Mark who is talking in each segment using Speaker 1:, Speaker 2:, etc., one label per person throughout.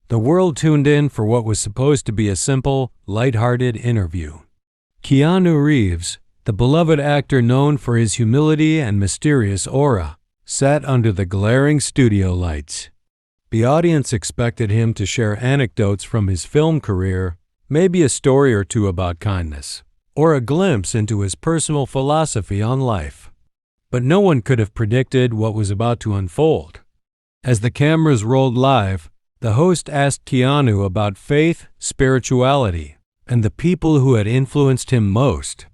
Speaker 1: The world tuned in for what was supposed to be a simple, light-hearted interview. Keanu Reeves, the beloved actor known for his humility and mysterious aura, sat under the glaring studio lights. The audience expected him to share anecdotes from his film career, maybe a story or two about kindness, or a glimpse into his personal philosophy on life. But no one could have predicted what was about to unfold. As the cameras rolled live, the host asked Keanu about faith, spirituality, and the people who had influenced him most.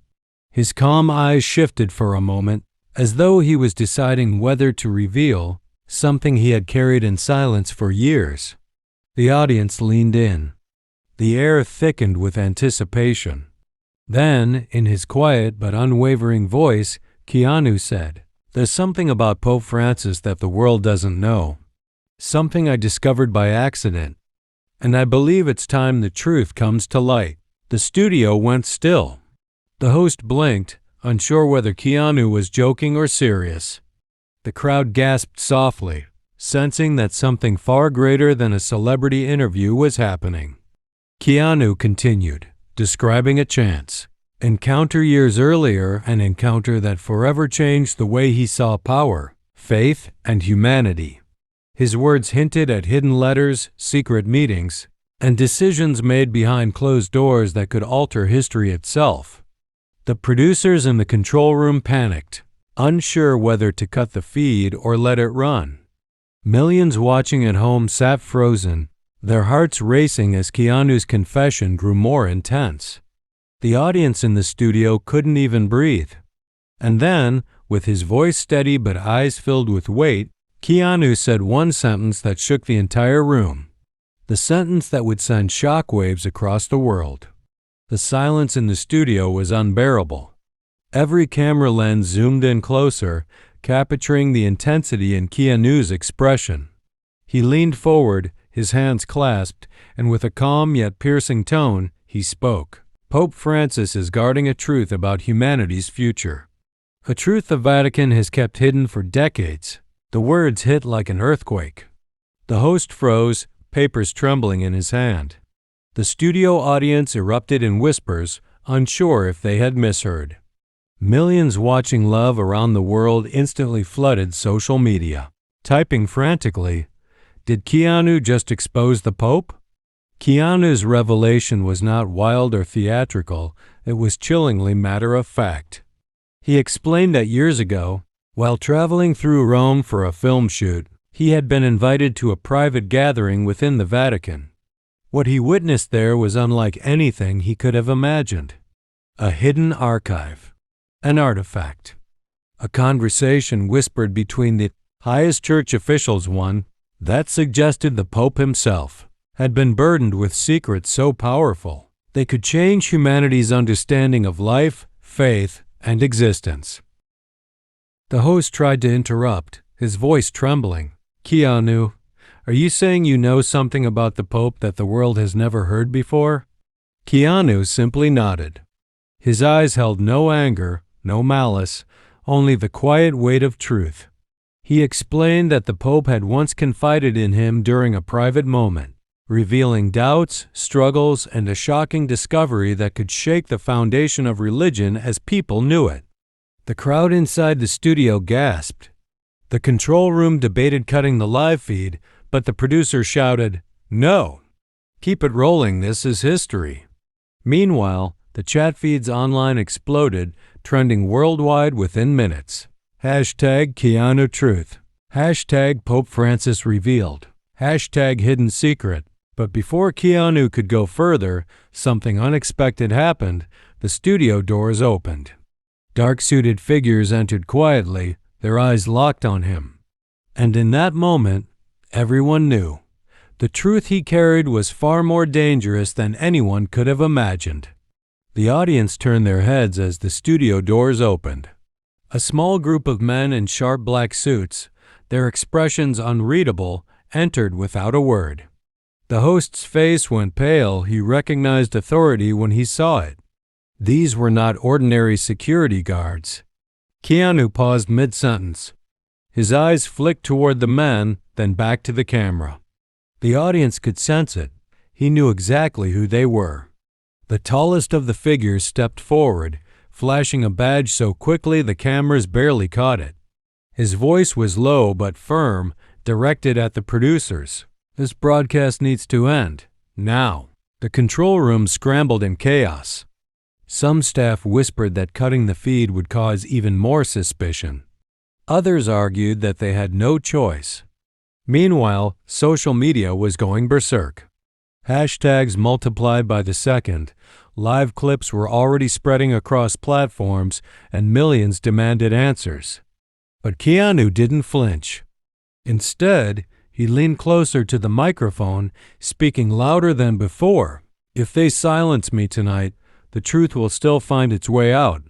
Speaker 1: His calm eyes shifted for a moment, as though he was deciding whether to reveal something he had carried in silence for years. The audience leaned in. The air thickened with anticipation. Then, in his quiet but unwavering voice, Keanu said, "There's something about Pope Francis that the world doesn't know. Something I discovered by accident. And I believe it's time the truth comes to light." The studio went still. The host blinked, unsure whether Keanu was joking or serious. The crowd gasped softly, sensing that something far greater than a celebrity interview was happening. Keanu continued, describing a chance encounter years earlier, an encounter that forever changed the way he saw power, faith, and humanity. His words hinted at hidden letters, secret meetings, and decisions made behind closed doors that could alter history itself. The producers in the control room panicked, unsure whether to cut the feed or let it run. Millions watching at home sat frozen, their hearts racing as Keanu's confession grew more intense. The audience in the studio couldn't even breathe. And then, with his voice steady but eyes filled with weight, Keanu said one sentence that shook the entire room. The sentence that would send shockwaves across the world. The silence in the studio was unbearable. Every camera lens zoomed in closer, capturing the intensity in Keanu's expression. He leaned forward, his hands clasped, and with a calm yet piercing tone, he spoke. "Pope Francis is guarding a truth about humanity's future. A truth the Vatican has kept hidden for decades." The words hit like an earthquake. The host froze, papers trembling in his hand. The studio audience erupted in whispers, unsure if they had misheard. Millions watching live around the world instantly flooded social media, typing frantically, "Did Keanu just expose the Pope?" Keanu's revelation was not wild or theatrical, it was chillingly matter-of-fact. He explained that years ago, while traveling through Rome for a film shoot, he had been invited to a private gathering within the Vatican. What he witnessed there was unlike anything he could have imagined. A hidden archive, an artifact, a conversation whispered between the highest church officials, one that suggested the Pope himself had been burdened with secrets so powerful they could change humanity's understanding of life, faith, and existence. The host tried to interrupt, his voice trembling. "Keanu, are you saying you know something about the Pope that the world has never heard before?" Keanu simply nodded. His eyes held no anger, no malice, only the quiet weight of truth. He explained that the Pope had once confided in him during a private moment, revealing doubts, struggles, and a shocking discovery that could shake the foundation of religion as people knew it. The crowd inside the studio gasped. The control room debated cutting the live feed, but the producer shouted, "No! Keep it rolling, this is history." Meanwhile, the chat feeds online exploded, trending worldwide within minutes. Hashtag Keanu Truth. Hashtag Pope Francis Revealed. Hashtag Hidden Secret. But before Keanu could go further, something unexpected happened. The studio doors opened. Dark-suited figures entered quietly, their eyes locked on him. And in that moment, everyone knew. The truth he carried was far more dangerous than anyone could have imagined. The audience turned their heads as the studio doors opened. A small group of men in sharp black suits, their expressions unreadable, entered without a word. The host's face went pale. He recognized authority when he saw it. These were not ordinary security guards. Keanu paused mid-sentence. His eyes flicked toward the men, then back to the camera. The audience could sense it. He knew exactly who they were. The tallest of the figures stepped forward, flashing a badge so quickly the cameras barely caught it. His voice was low but firm, directed at the producers. "This broadcast needs to end. Now." The control room scrambled in chaos. Some staff whispered that cutting the feed would cause even more suspicion. Others argued that they had no choice. Meanwhile, social media was going berserk. Hashtags multiplied by the second, live clips were already spreading across platforms, and millions demanded answers. But Keanu didn't flinch. Instead, he leaned closer to the microphone, speaking louder than before. "If they silence me tonight, the truth will still find its way out,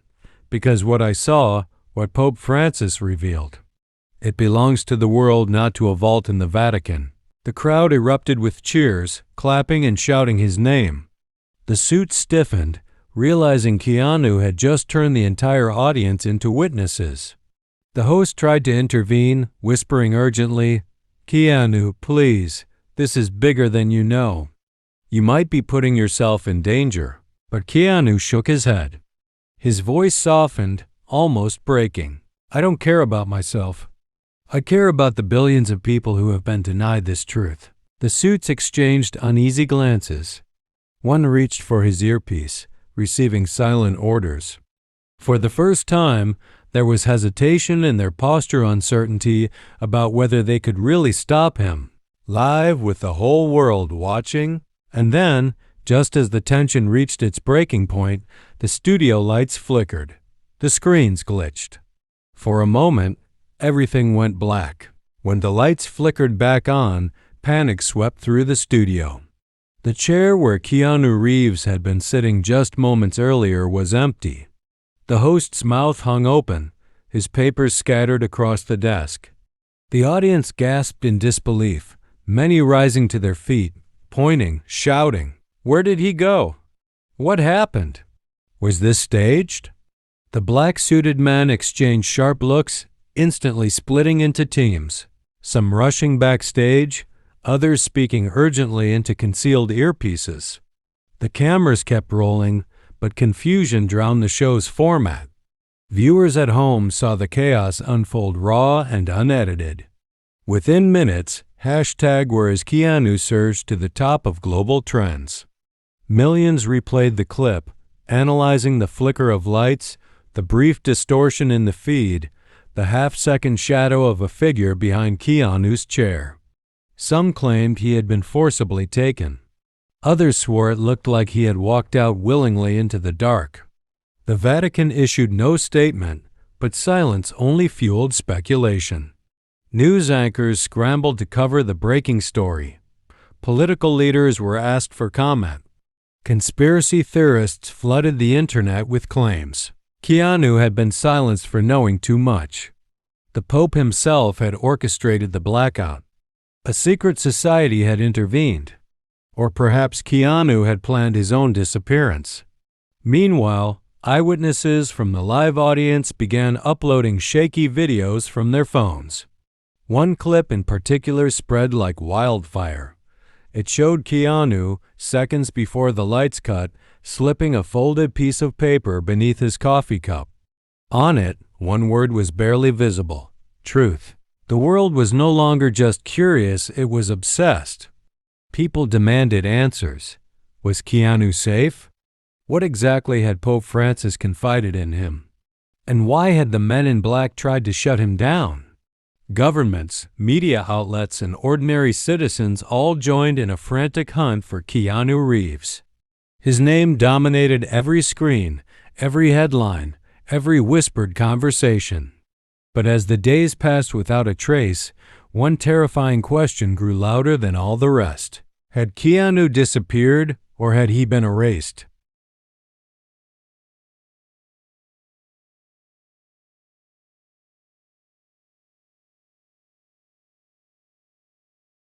Speaker 1: because what I saw, what Pope Francis revealed. It belongs to the world, not to a vault in the Vatican." The crowd erupted with cheers, clapping and shouting his name. The suits stiffened, realizing Keanu had just turned the entire audience into witnesses. The host tried to intervene, whispering urgently, "Keanu, please, this is bigger than you know. You might be putting yourself in danger." But Keanu shook his head. His voice softened, almost breaking. "I don't care about myself. I care about the billions of people who have been denied this truth." The suits exchanged uneasy glances. One reached for his earpiece, receiving silent orders. For the first time, there was hesitation in their posture, uncertainty about whether they could really stop him. Live, with the whole world watching. And then, just as the tension reached its breaking point, the studio lights flickered. The screens glitched. For a moment, everything went black. When the lights flickered back on, panic swept through the studio. The chair where Keanu Reeves had been sitting just moments earlier was empty. The host's mouth hung open, his papers scattered across the desk. The audience gasped in disbelief, many rising to their feet, pointing, shouting. Where did he go? What happened? Was this staged? The black-suited men exchanged sharp looks, instantly splitting into teams, some rushing backstage, others speaking urgently into concealed earpieces. The cameras kept rolling, but confusion drowned the show's format. Viewers at home saw the chaos unfold raw and unedited. Within minutes, hashtag Whereas Keanu surged to the top of global trends. Millions replayed the clip, analyzing the flicker of lights, the brief distortion in the feed, the half-second shadow of a figure behind Keanu's chair. Some claimed he had been forcibly taken. Others swore it looked like he had walked out willingly into the dark. The Vatican issued no statement, but silence only fueled speculation. News anchors scrambled to cover the breaking story. Political leaders were asked for comment. Conspiracy theorists flooded the internet with claims. Keanu had been silenced for knowing too much. The Pope himself had orchestrated the blackout. A secret society had intervened. Or perhaps Keanu had planned his own disappearance. Meanwhile, eyewitnesses from the live audience began uploading shaky videos from their phones. One clip in particular spread like wildfire. It showed Keanu, seconds before the lights cut, slipping a folded piece of paper beneath his coffee cup. On it, one word was barely visible: truth. The world was no longer just curious, it was obsessed. People demanded answers. Was Keanu safe? What exactly had Pope Francis confided in him? And why had the men in black tried to shut him down? Governments, media outlets, and ordinary citizens all joined in a frantic hunt for Keanu Reeves. His name dominated every screen, every headline, every whispered conversation. But as the days passed without a trace, one terrifying question grew louder than all the rest. Had Keanu disappeared, or had he been erased?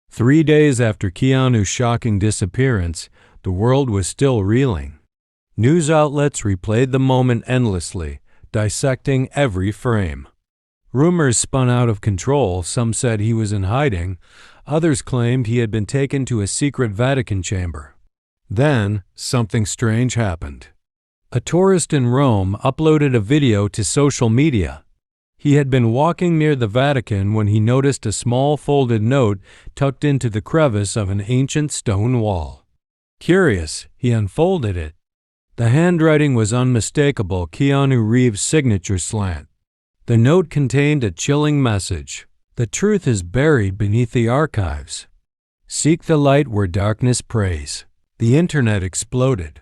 Speaker 1: Three days after Keanu's shocking disappearance, the world was still reeling. News outlets replayed the moment endlessly, dissecting every frame. Rumors spun out of control. Some said he was in hiding, Others claimed he had been taken to a secret Vatican chamber. Then, something strange happened. A tourist in Rome uploaded a video to social media. He had been walking near the Vatican when he noticed a small folded note tucked into the crevice of an ancient stone wall. Curious, he unfolded it. The handwriting was unmistakable Keanu Reeves' signature slant. The note contained a chilling message. The truth is buried beneath the archives. Seek the light where darkness preys. The internet exploded.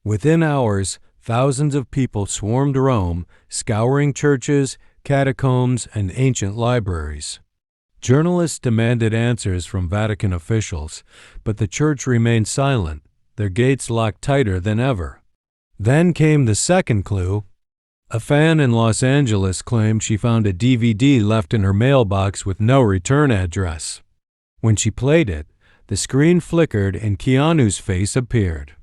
Speaker 1: Within hours, thousands of people swarmed Rome, scouring churches, catacombs, and ancient libraries. Journalists demanded answers from Vatican officials, but the church remained silent, their gates locked tighter than ever. Then came the second clue. A fan in Los Angeles claimed she found a DVD left in her mailbox with no return address. When she played it, the screen flickered and Keanu's face appeared.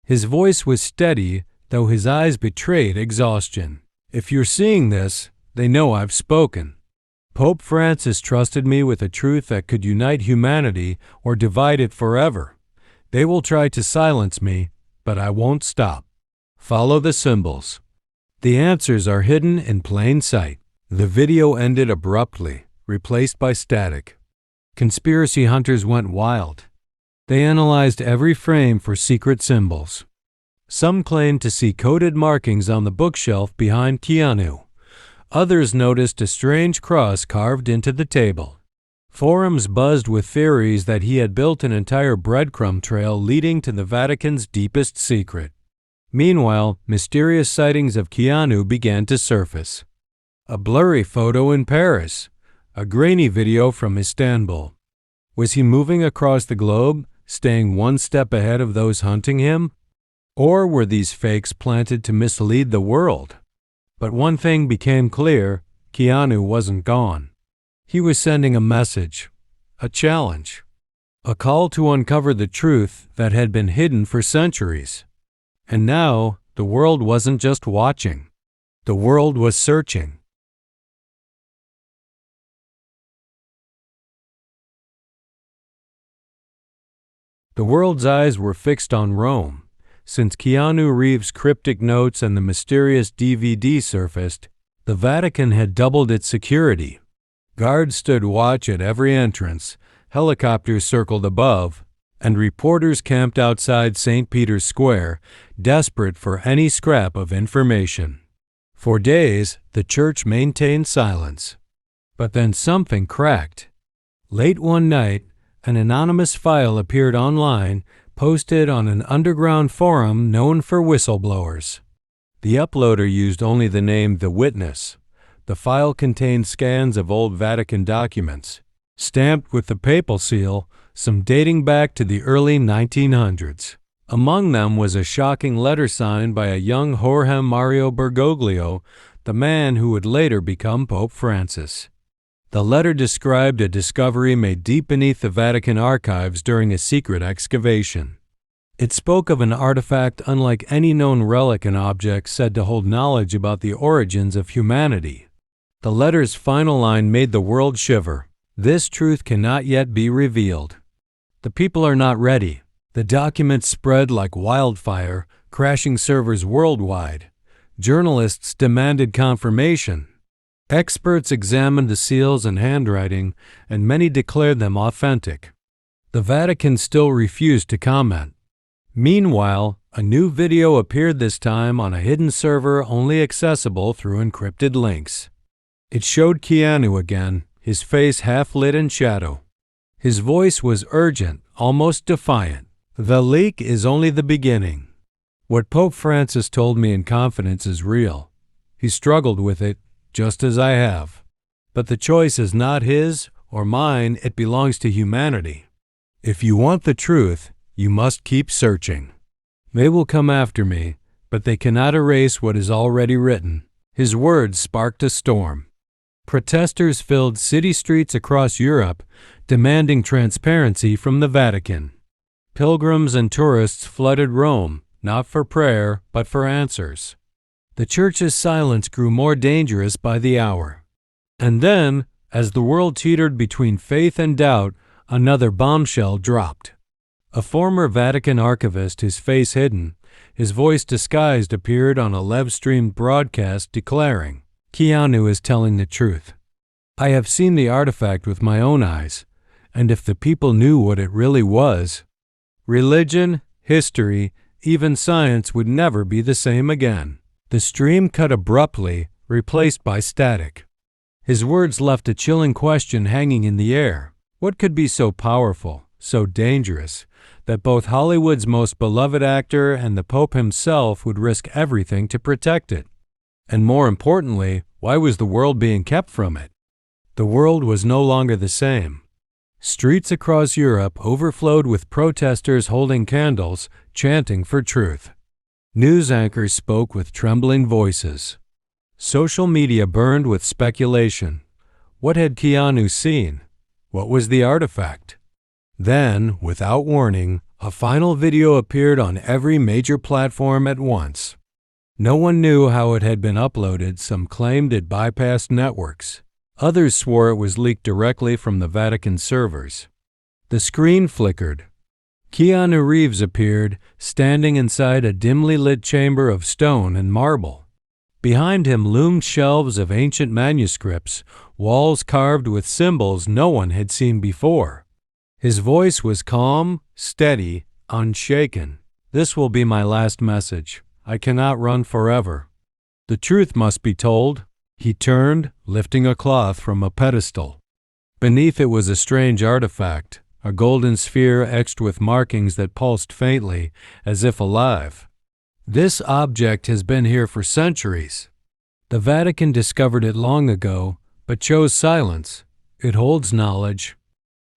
Speaker 1: His voice was steady, though his eyes betrayed exhaustion. If you're seeing this, they know I've spoken. Pope Francis trusted me with a truth that could unite humanity or divide it forever. They will try to silence me, but I won't stop. Follow the symbols. The answers are hidden in plain sight. The video ended abruptly, replaced by static. Conspiracy hunters went wild. They analyzed every frame for secret symbols. Some claimed to see coded markings on the bookshelf behind Keanu. Others noticed a strange cross carved into the table. Forums buzzed with theories that he had built an entire breadcrumb trail leading to the Vatican's deepest secret. Meanwhile, mysterious sightings of Keanu began to surface. A blurry photo in Paris, a grainy video from Istanbul. Was he moving across the globe, staying one step ahead of those hunting him? Or were these fakes planted to mislead the world? But one thing became clear, Keanu wasn't gone. He was sending a message, a challenge, a call to uncover the truth that had been hidden for centuries. And now, the world wasn't just watching. The world was searching. The world's eyes were fixed on Rome. Since Keanu Reeves' cryptic notes and the mysterious DVD surfaced, the Vatican had doubled its security. Guards stood watch at every entrance, helicopters circled above, and reporters camped outside St. Peter's Square, desperate for any scrap of information. For days, the church maintained silence. But then something cracked. Late one night, an anonymous file appeared online, posted on an underground forum known for whistleblowers. The uploader used only the name The Witness. The file contained scans of old Vatican documents, stamped with the papal seal, some dating back to the early 1900s. Among them was a shocking letter signed by a young Jorge Mario Bergoglio, the man who would later become Pope Francis. The letter described a discovery made deep beneath the Vatican archives during a secret excavation. It spoke of an artifact unlike any known relic and object said to hold knowledge about the origins of humanity. The letter's final line made the world shiver. This truth cannot yet be revealed. The people are not ready. The documents spread like wildfire, crashing servers worldwide. Journalists demanded confirmation. Experts examined the seals and handwriting, and many declared them authentic. The Vatican still refused to comment. Meanwhile, a new video appeared this time on a hidden server only accessible through encrypted links. It showed Keanu again, his face half lit in shadow. His voice was urgent, almost defiant. The leak is only the beginning. What Pope Francis told me in confidence is real. He struggled with it, just as I have. But the choice is not his or mine, it belongs to humanity. If you want the truth, you must keep searching. They will come after me, but they cannot erase what is already written. His words sparked a storm. Protesters filled city streets across Europe, demanding transparency from the Vatican. Pilgrims and tourists flooded Rome, not for prayer, but for answers. The church's silence grew more dangerous by the hour. And then, as the world teetered between faith and doubt, another bombshell dropped. A former Vatican archivist, his face hidden, his voice disguised, appeared on a live-streamed broadcast declaring, "Keanu is telling the truth. I have seen the artifact with my own eyes, and if the people knew what it really was, religion, history, even science would never be the same again." The stream cut abruptly, replaced by static. His words left a chilling question hanging in the air. What could be so powerful, so dangerous, that both Hollywood's most beloved actor and the Pope himself would risk everything to protect it? And more importantly, why was the world being kept from it? The world was no longer the same. Streets across Europe overflowed with protesters holding candles, chanting for truth. News anchors spoke with trembling voices. Social media burned with speculation. What had Keanu seen? What was the artifact? Then, without warning, a final video appeared on every major platform at once. No one knew how it had been uploaded. Some claimed it bypassed networks. Others swore it was leaked directly from the Vatican servers. The screen flickered. Keanu Reeves appeared, standing inside a dimly lit chamber of stone and marble. Behind him loomed shelves of ancient manuscripts, walls carved with symbols no one had seen before. His voice was calm, steady, unshaken. "This will be my last message. I cannot run forever. The truth must be told." He turned, lifting a cloth from a pedestal. Beneath it was a strange artifact, a golden sphere etched with markings that pulsed faintly, as if alive. "This object has been here for centuries. The Vatican discovered it long ago, but chose silence. It holds knowledge,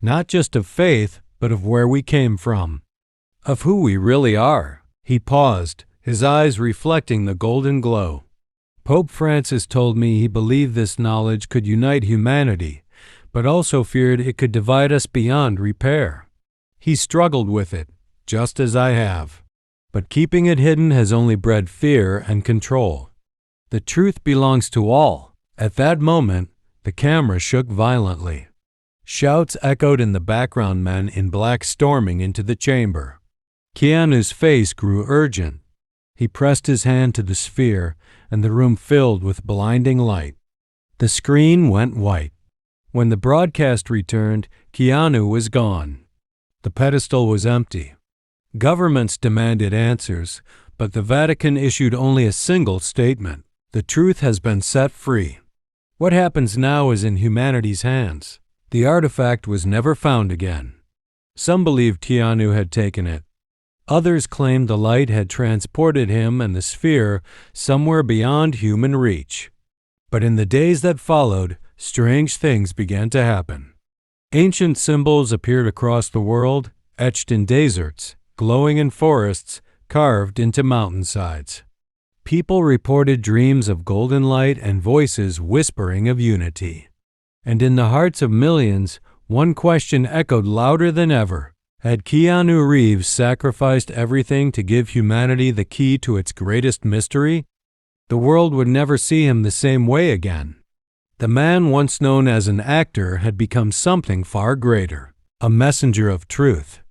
Speaker 1: not just of faith, but of where we came from, of who we really are." He paused, his eyes reflecting the golden glow. "Pope Francis told me he believed this knowledge could unite humanity, but also feared it could divide us beyond repair. He struggled with it, just as I have. But keeping it hidden has only bred fear and control. The truth belongs to all." At that moment, the camera shook violently. Shouts echoed in the background, men in black storming into the chamber. Keanu's face grew urgent. He pressed his hand to the sphere, and the room filled with blinding light. The screen went white. When the broadcast returned, Keanu was gone. The pedestal was empty. Governments demanded answers, but the Vatican issued only a single statement: "The truth has been set free." What happens now is in humanity's hands. The artifact was never found again. Some believed Keanu had taken it. Others claimed the light had transported him and the sphere somewhere beyond human reach. But in the days that followed, strange things began to happen. Ancient symbols appeared across the world, etched in deserts, glowing in forests, carved into mountainsides. People reported dreams of golden light and voices whispering of unity. And in the hearts of millions, one question echoed louder than ever. Had Keanu Reeves sacrificed everything to give humanity the key to its greatest mystery? The world would never see him the same way again. The man once known as an actor had become something far greater, a messenger of truth.